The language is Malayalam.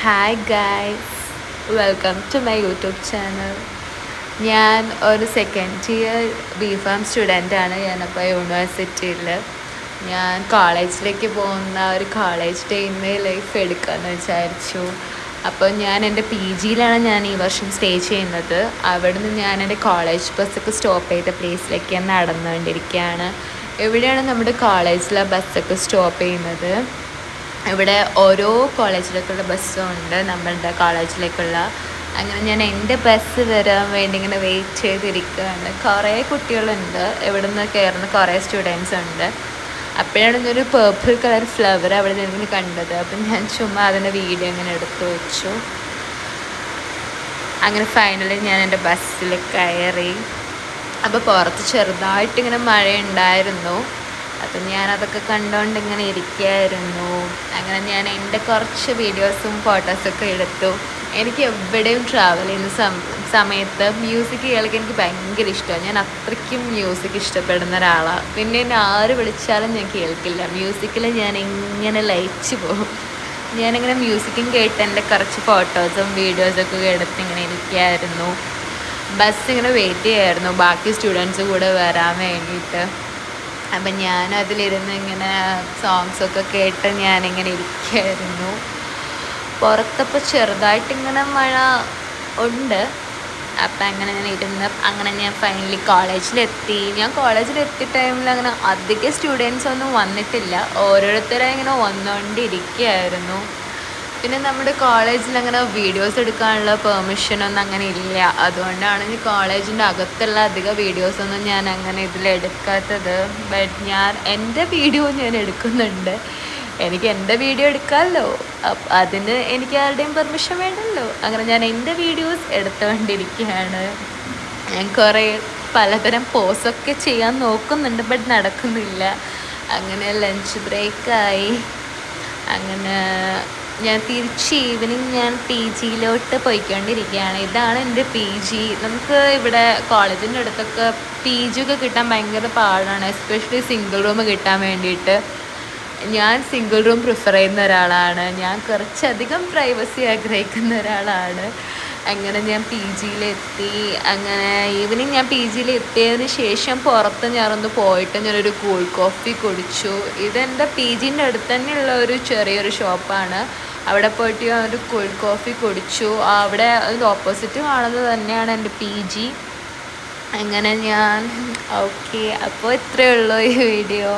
Hi guys, welcome to my YouTube channel. ഞാൻ ഒരു സെക്കൻഡ് ഇയർ ബി.ഫാം സ്റ്റുഡൻ്റാണ്. ഞാനപ്പോൾ യൂണിവേഴ്സിറ്റിയിൽ ഞാൻ കോളേജിലേക്ക് പോകുന്ന ഒരു college day in my life എടുക്കാമെന്ന് വിചാരിച്ചു. അപ്പോൾ ഞാൻ എൻ്റെ പി ജിയിലാണ് ഞാൻ ഈ വർഷം സ്റ്റേ ചെയ്യുന്നത്. അവിടെ നിന്ന് ഞാൻ എൻ്റെ കോളേജ് ബസ്സൊക്കെ സ്റ്റോപ്പ് ചെയ്ത പ്ലേസിലേക്ക് ഞാൻ നടന്നുകൊണ്ടിരിക്കുകയാണ്. എവിടെയാണ് നമ്മുടെ കോളേജിലെ ബസ്സൊക്കെ സ്റ്റോപ്പ് ചെയ്യുന്നത്? ഇവിടെ ഓരോ കോളേജിലേക്കുള്ള ബസ്സും ഉണ്ട്, നമ്മളുടെ കോളേജിലേക്കുള്ള. അങ്ങനെ ഞാൻ എൻ്റെ ബസ് വരാൻ വേണ്ടി ഇങ്ങനെ വെയിറ്റ് ചെയ്തിരിക്കുകയാണ്. കുറേ കുട്ടികളുണ്ട്, ഇവിടെ നിന്ന് കയറുന്ന കുറേ സ്റ്റുഡൻസ് ഉണ്ട്. അപ്പോഴാണ് ഇതൊരു പേർപ്പിൾ കളർ ഫ്ലവർ അവിടെ നിന്ന് കണ്ടത്. അപ്പം ഞാൻ ചുമ്മാ അതിൻ്റെ വീഡിയോ ഇങ്ങനെ എടുത്തു വെച്ചു. അങ്ങനെ ഫൈനലി ഞാൻ എൻ്റെ ബസ്സിൽ കയറി. അപ്പോൾ പുറത്ത് ചെറുതായിട്ടിങ്ങനെ മഴയുണ്ടായിരുന്നു. അപ്പം ഞാനതൊക്കെ കണ്ടുകൊണ്ട് ഇങ്ങനെ ഇരിക്കുകയായിരുന്നു. അങ്ങനെ ഞാൻ എൻ്റെ കുറച്ച് വീഡിയോസും ഫോട്ടോസൊക്കെ എടുത്തു. എനിക്ക് എവിടെയും ട്രാവൽ ചെയ്യുന്ന സമയത്ത് മ്യൂസിക് കേൾക്കാൻ എനിക്ക് ഭയങ്കര ഇഷ്ടമാണ്. ഞാൻ അത്രയ്ക്കും മ്യൂസിക് ഇഷ്ടപ്പെടുന്ന ഒരാളാണ്. പിന്നെ എന്നെ ആര് വിളിച്ചാലും ഞാൻ കേൾക്കില്ല. മ്യൂസിക്കിൽ ഞാൻ ഇങ്ങനെ ലയിച്ച് പോകും. ഞാനിങ്ങനെ മ്യൂസിക്കും കേട്ട് എൻ്റെ കുറച്ച് ഫോട്ടോസും വീഡിയോസൊക്കെ എടുത്ത് ഇങ്ങനെ ഇരിക്കുകയായിരുന്നു. ബസ് ഇങ്ങനെ വെയിറ്റ് ചെയ്യായിരുന്നു ബാക്കി സ്റ്റുഡൻസ് കൂടെ വരാൻ വേണ്ടിയിട്ട്. അപ്പം ഞാനതിലിരുന്ന് ഇങ്ങനെ സോങ്സൊക്കെ കേട്ട് ഞാനിങ്ങനെ ഇരിക്കുകയായിരുന്നു. പുറത്തപ്പോൾ ചെറുതായിട്ടിങ്ങനെ മഴ ഉണ്ട്. അപ്പം അങ്ങനെ ഞാൻ ഇരുന്ന് അങ്ങനെ ഞാൻ ഫൈനലി കോളേജിലെത്തി. ഞാൻ കോളേജിലെത്തിയ ടൈമിൽ അങ്ങനെ അധികം സ്റ്റുഡൻസ് ഒന്നും വന്നിട്ടില്ല. ഓരോരുത്തരായി ഇങ്ങനെ വന്നുകൊണ്ടിരിക്കുകയായിരുന്നു. പിന്നെ നമ്മുടെ കോളേജിൽ അങ്ങനെ വീഡിയോസ് എടുക്കാനുള്ള പെർമിഷനൊന്നും അങ്ങനെ ഇല്ല. അതുകൊണ്ടാണ് ഈ കോളേജിൻ്റെ അകത്തുള്ള അധികം വീഡിയോസൊന്നും ഞാൻ അങ്ങനെ ഇതിലെടുക്കാത്തത്. ബട്ട് ഞാൻ എൻ്റെ വീഡിയോ ഞാൻ എടുക്കുന്നുണ്ട്. എനിക്ക് എൻ്റെ വീഡിയോ എടുക്കാമല്ലോ, അതിന് എനിക്ക് ആരുടെയും പെർമിഷൻ വേണ്ടല്ലോ. അങ്ങനെ ഞാൻ എൻ്റെ വീഡിയോസ് എടുത്തുകൊണ്ടിരിക്കുകയാണ്. ഞാൻ കുറേ പലതരം പോസൊക്കെ ചെയ്യാൻ നോക്കുന്നുണ്ട്, ബട്ട് നടക്കുന്നില്ല. അങ്ങനെ ലഞ്ച് ബ്രേക്കായി. അങ്ങനെ ഞാൻ തിരിച്ച് ഈവനിങ് ഞാൻ പി ജിയിലോട്ട് പോയിക്കൊണ്ടിരിക്കുകയാണ്. ഇതാണ് എൻ്റെ പി ജി. നമുക്ക് ഇവിടെ കോളേജിൻ്റെ അടുത്തൊക്കെ പി ജി ഒക്കെ കിട്ടാൻ ഭയങ്കര പാടാണ്, എസ്പെഷ്യലി സിംഗിൾ റൂം കിട്ടാൻ വേണ്ടിയിട്ട്. ഞാൻ സിംഗിൾ റൂം പ്രിഫർ ചെയ്യുന്ന ഒരാളാണ്. ഞാൻ കുറച്ചധികം പ്രൈവസി ആഗ്രഹിക്കുന്ന ഒരാളാണ്. അങ്ങനെ ഞാൻ പി ജിയിലെത്തി. അങ്ങനെ ഈവനിങ് ഞാൻ പി ജിയിലെത്തിയതിന് ശേഷം പുറത്ത് ഞാനൊന്ന് പോയിട്ട് ഞാനൊരു കൂൾ കോഫി കുടിച്ചു. ഇതെൻ്റെ പി ജിൻ്റെ അടുത്ത് തന്നെയുള്ള ഒരു ചെറിയൊരു ഷോപ്പാണ്. അവിടെ പോയിട്ട് ഞാൻ ഒരു കൂൾ കോഫി കുടിച്ചു. അവിടെ അതിൻ്റെ ഓപ്പോസിറ്റ് കാണുന്നത് തന്നെയാണ് എൻ്റെ പി ജി. അങ്ങനെ ഞാൻ ഓക്കെ, അപ്പോൾ ഇത്രയേ ഉള്ളൂ ഈ വീഡിയോ.